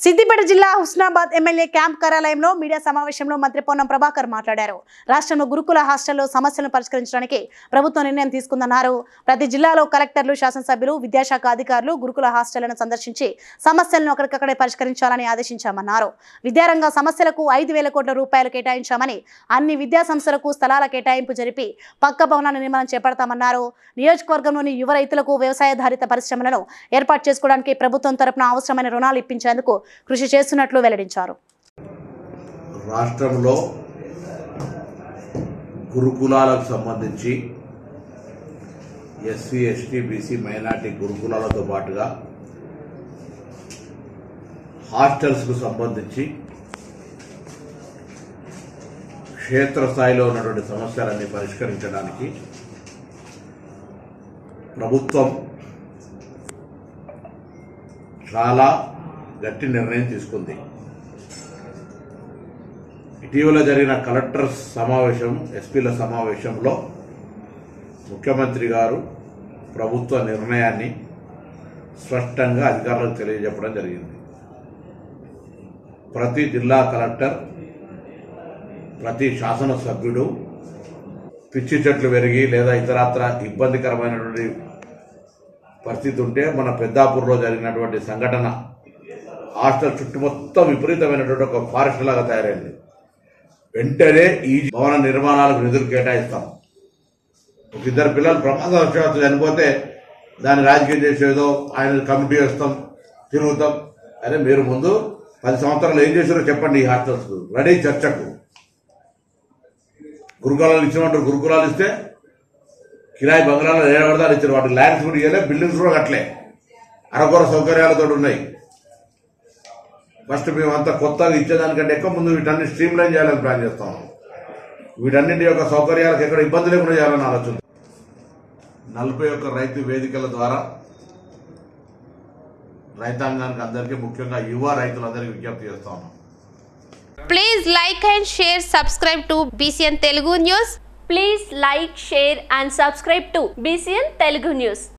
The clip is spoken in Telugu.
సిద్దిపేట జిల్లా హుస్నాబాద్ ఎమ్మెల్యే క్యాంప్ కార్యాలయంలో మీడియా సమావేశంలో మంత్రి పొన్నం ప్రభాకర్ మాట్లాడారు. రాష్ట్రంలో గురుకుల హాస్టల్లో సమస్యలను పరిష్కరించడానికి ప్రభుత్వం నిర్ణయం తీసుకుందన్నారు. ప్రతి జిల్లాలో కలెక్టర్లు, శాసనసభ్యులు, విద్యాశాఖ అధికారులు గురుకుల హాస్టళ్లను సందర్శించి సమస్యలను అక్కడికక్కడే పరిష్కరించాలని ఆదేశించామన్నారు. విద్యారంగ సమస్యలకు 5,000 కోట్ల రూపాయలు కేటాయించామని, అన్ని విద్యా సంస్థలకు స్థలాల కేటాయింపు జరిపి పక్క భవనాల నిర్మాణం చేపడతామన్నారు. నియోజకవర్గంలోని యువ రైతులకు వ్యవసాయాధారిత పరిశ్రమలను ఏర్పాటు చేసుకోవడానికి ప్రభుత్వం తరపున అవసరమైన రుణాలు ఇప్పించేందుకు కృషి చేస్తున్నట్లు వెల్లడించారు. రాష్ట్రంలో గురుకులాలకు సంబంధించి ఎస్సీ, ఎస్టీ, బీసీ, మైనార్టీ గురుకులాలతో పాటుగా హాస్టల్స్కు సంబంధించి క్షేత్రస్థాయిలో ఉన్నటువంటి సమస్యలన్నీ పరిష్కరించడానికి ప్రభుత్వం చాలా గట్టి నిర్ణయం తీసుకుంది. ఇటీవల జరిగిన కలెక్టర్స్ సమావేశం, ఎస్పీల సమావేశంలో ముఖ్యమంత్రి గారు ప్రభుత్వ నిర్ణయాన్ని స్పష్టంగా అధికారులకు తెలియజెప్పడం జరిగింది. ప్రతి జిల్లా కలెక్టర్, ప్రతి శాసనసభ్యుడు పిచ్చి చెట్లు పెరిగి లేదా ఇతరత్ర ఇబ్బందికరమైనటువంటి పరిస్థితి ఉంటే, మన పెద్దాపూర్లో జరిగినటువంటి సంఘటన హాస్టల్ చుట్టూ మొత్తం విపరీతమైనటువంటి ఒక ఫారెస్ట్ లాగా తయారైంది. వెంటనే ఈ భవన నిర్మాణాలకు నిధులు కేటాయిస్తాం. ఒక ఇద్దరు పిల్లలు ప్రమాదవశాత్తు చనిపోతే దాన్ని రాజకీయం చేసేదో, ఆయన కమిటీ వేస్తాం, తిరుగుతాం. అదే మీరు ముందు 10 సంవత్సరాలు ఏం చేశారో చెప్పండి. ఈ హాస్టల్స్ రెడీ చర్చకు. గురుకులాలు ఇచ్చినట్టు గురుకులాలు ఇస్తే కిరాయి బంగ్లాలు ఏడవడదాలు ఇచ్చారు. వాటికి ల్యాండ్స్ కూడా ఇవ్వలే, బిల్డింగ్స్ కూడా కట్టలే, అరకొర సౌకర్యాలతో ఉన్నాయి. ఫస్ట్ మేమంతా కొత్తగా ఇచ్చేదానికంటే ఎక్కువ ముందు వీటన్ని స్ట్రీమ్ లైన్ చేయాలని ప్లాన్ చేస్తాం. వీటన్నింటి యొక్క సౌకర్యాలకు ఎక్కడ ఇబ్బంది లేకుండా చేయాలని ఆలోచన. 41 రైతు వేదికల ద్వారా రైతాంగానికి అందరికీ, ముఖ్యంగా యువ రైతులందరికీ విజ్ఞప్తి చేస్తా ఉన్నాం. Please like and share, subscribe to BCN Telugu News. Please like, share and subscribe to BCN Telugu News.